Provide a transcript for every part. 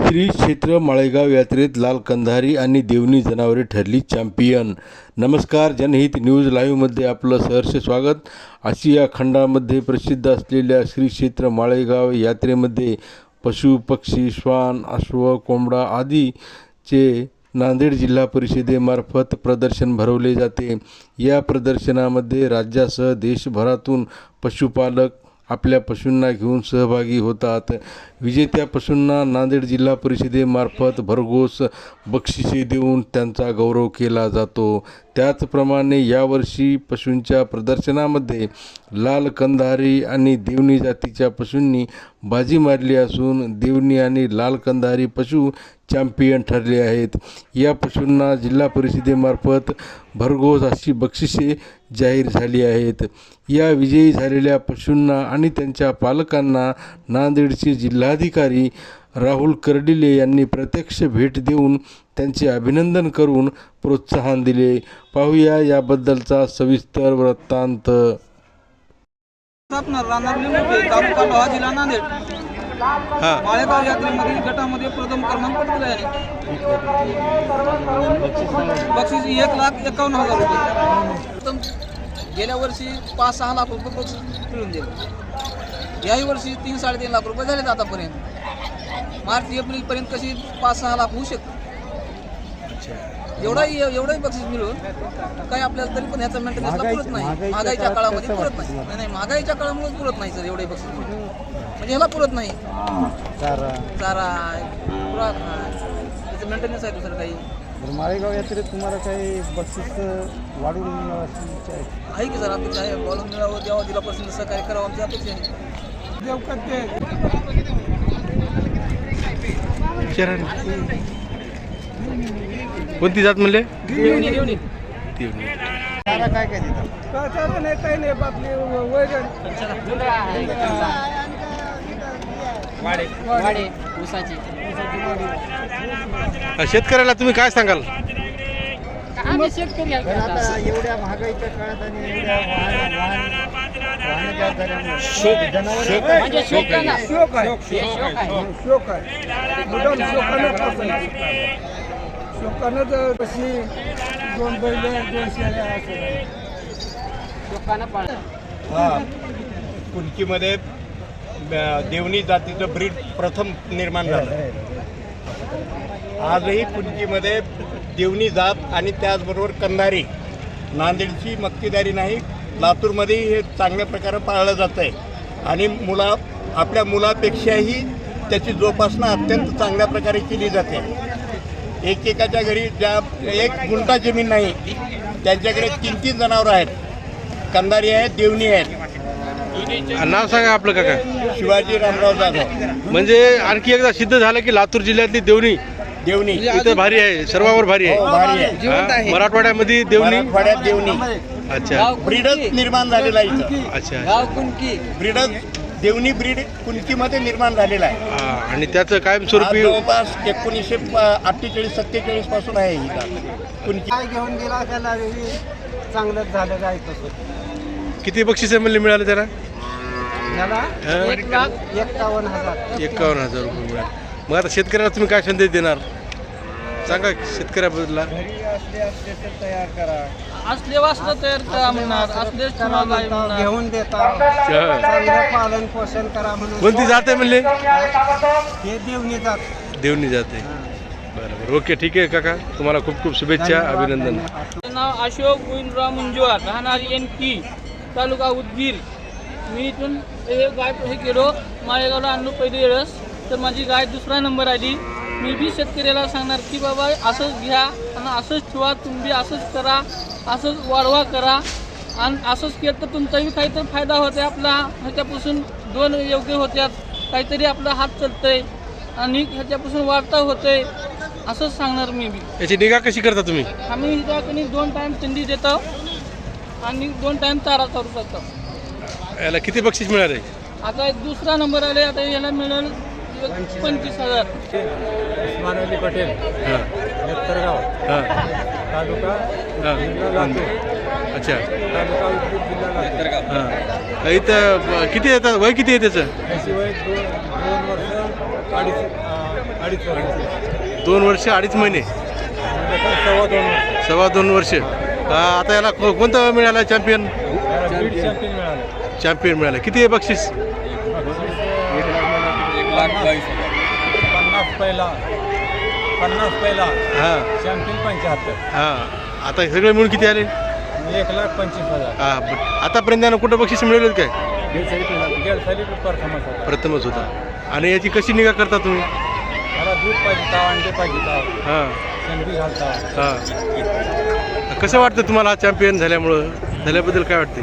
श्री क्षेत्र माळेगाव यात्रेत लाल कंधारी आणि देवणी जनावरे ठरली चॅम्पियन. नमस्कार, जनहित न्यूज लाईव्हमध्ये आपलं सहर्ष स्वागत. आशिया खंडामध्ये प्रसिद्ध असलेल्या श्री क्षेत्र माळेगाव यात्रेमध्ये पशु, पक्षी, श्वान, अश्व, कोंबडा आदीचे नांदेड जिल्हा परिषदेमार्फत प्रदर्शन भरवले जाते. या प्रदर्शनामध्ये राज्यासह देशभरातून पशुपालक आपल्या पशूंना घेऊन सहभागी होतात. विजेत्या पशूंना नांदेड जिल्हा परिषदेमार्फत भरघोस बक्षिसे देऊन त्यांचा गौरव केला जातो. त्याचप्रमाणे यावर्षी पशूंच्या प्रदर्शनामध्ये लाल कंधारी आणि देवणी जातीच्या पशूंनी बाजी मारली असून देवणी आणि लाल कंधारी पशु चॅम्पियन ठरले आहेत. या पशूंना जिल्हा परिषदेमार्फत भरघोस अशी बक्षिसे जाहीर झाली आहेत. या विजयी झालेल्या पशूंना आणि त्यांच्या पालकांना नांदेडचे जिल्हाधिकारी राहुल कर्डिले यांनी प्रत्यक्ष भेट देऊन त्यांचे अभिनंदन करून प्रोत्साहन दिले. पाहूया याबद्दलचा सविस्तर वृत्तांत. तालुका लोहा, जिल्हा नांदेड. माळेगाव यात्रेमध्ये गटामध्ये प्रथम क्रमांक पटकवला आहे. बक्षीस 1,51,000 रुपये. गेल्या वर्षी 5-6 लाख रुपये बक्षीस मिळून दिले. याही वर्षी 3-3.5 लाख रुपये झालेत आतापर्यंत. मार्च-एप्रिल पर्यंत कशी 5-6 लाख होऊ शकते. एवढंही बक्षीस मिळून काही आपल्याला तरी पण ह्याचा मेंटेनन्सला पुरत नाही. महागाईच्या काळामध्ये पुरत नाही. महागाईच्या काळामुळे पुरत नाही सर. एवढे बक्षीस म्हणजे ह्याला पुरत नाही. चारा पुरा त्याचं मेंटेनन्स आहे. दुसरं काही माळेगाव यात्रेत तुम्हाला काही बक्षीस वाढून मिळावाची इच्छा आहे की सर? अपेक्षा आहे. बोलून मिळावं, द्यावं, दिलापासून सहकार्य करावं, आमची अपेक्षा आहे. कोणती जात म्हणले? देवणी. काय काय देतात? काही नाही. आपली वाडे ऊसाची. शेतकऱ्याला तुम्ही काय सांगाल? शेतकरी आता एवढ्या महागाईच्या काळात आणि एवढ्या कुणकीमध्ये देवणी जातीचं ब्रीड प्रथम निर्माण झालं. आजही कुणकीमध्ये देवणी जात आणि त्याचबरोबर कंधारी, नांदेडची मक्तेदारी नाही, लातूरमध्येही हे चांगल्या प्रकारे पाळलं जातं आहे. आणि आपल्या मुलापेक्षाही त्याची जोपासना अत्यंत चांगल्या प्रकारे केली जाते. एकेकाच्या घरी ज्या 1 गुंठा जमीन नाही त्यांच्याकडे 3-3 जनावरं आहेत. कंधारी आहेत, देवणी आहेत. नाव सांगा आपलं काका. शिवाजी रामराव जाधव. म्हणजे आणखी एकदा सिद्ध झालं की लातूर जिल्ह्यातली देवणी इथं भारी आहे, सर्वांवर भारी आहे. भारी आहे. मराठवाड्यामध्ये देवणी. मराठवाड्यात देवणी. अच्छा. ब्रीडच निर्माण झालेला आहे इथं. अच्छा. ब्रीडच देवणी ब्रीड कुणकीमध्ये निर्माण झालेला आहे. आणि त्याचं आज कायमस्वरूपी जवळपास 1948-47 पासून आहे इथं कुणकी. काय घेऊन गेला त्याला चांगलंच झालेलं आहे. तसं किती बक्षिसे मिळाले त्याला? त्याला 51,000 रुपये मिळाले. मग आता शेतकऱ्याला तुम्ही काय संदेश देणार सांगा शेतकऱ्याबद्दल? तयार करा, असले वासनं तयार करा म्हणणार. असले घेऊन देता, चांगलं पालन पोषण करा म्हणून. कोणती जाते म्हणले? हे देवणी जात. देवणी जाते. बरोबर. ओके, ठीक आहे काका, तुम्हाला खूप खूप शुभेच्छा, अभिनंदन. नाव अशोक गोविंदराव मुंजवार, राहणार NP, तालुका उदगीर. मी इथून हे गाय हे केलो माळेगावला आणलो पहिली वेळेस. तर माझी गाय 2रा नंबर आली. मी बी शेतकऱ्याला सांगणार की बाबा असंच घ्या आणि असंच ठेवा. तुम्ही असंच करा, असंच वाढवा करा. आणि असंच केलं तर तुमचाही काहीतरी फायदा होते. आपला ह्याच्यापासून 2 योग्य होत्यात. काहीतरी आपला हात चालतंय आणि ह्याच्यापासून वाढता होतंय. असंच सांगणार मी बी. याची निगा कशी करता तुम्ही? आम्ही हिच्याकडे 2 टाईम थंडी देतो आणि 2 टाईम चारा चालू करतो. याला किती बक्षीस मिळाले? आता 2रा नंबर आले. आता याला मिळेल 25,000. उस्मान अली पटेल, नेत्रगाव, तालुका जिल्हा लातूर. अच्छा. तालुका उदगीर, जिल्हा लातूर. इथं किती येतात? वय किती आहे त्याचं? त्याची वय 2 वर्ष 2.5 अडीच वर्ष 2 वर्ष 2.5 महिने सव्वा 2 वर्ष 2.25 वर्ष. आता याला कोणतं मिळालं चॅम्पियन? बीड चॅम्पियन मिळालं. चॅम्पियन मिळालं. किती आहे बक्षीस? 50 पहिला हां चॅम्पियन 75. हां. आता हे सगळे मिळून किती आले? 1,25,000. हां. आतापर्यंत यानं कुठं बक्षीस मिळवलेत काय? गेल साली प्रथमच होता. प्रथमच होता. आणि याची कशी निगा करता तुम्ही? मला दूध पाहिजे ताव, अंडे पाहिजे ताव, हां संधी घालता. हां. कसं वाटतं तुम्हाला चॅम्पियन झाल्याबद्दल काय वाटते?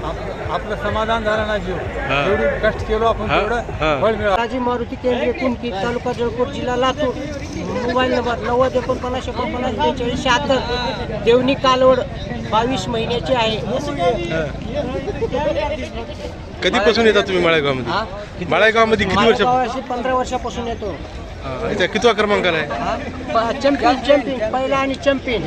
आपलं समाधान झालं ना जीव. हा. जेवढी कष्ट केलो आपण हा. तेवढं हा. फळ मिळालं. राजी मारुती केंद्रीय कुणकी तालुका जळकोट जिल्हा लातूर. मोबाईल नंबर 90 देवणी कालवड 22 महिन्याची आहे. कधीपासून येतात तुम्ही माळेगावमध्ये? माळेगावमध्ये किती वर्ष? माळेगावाशी 15 वर्षापासून येतो. याचा कितवा क्रमांक आहे? चॅम्पियन पहिला आणि चॅम्पियन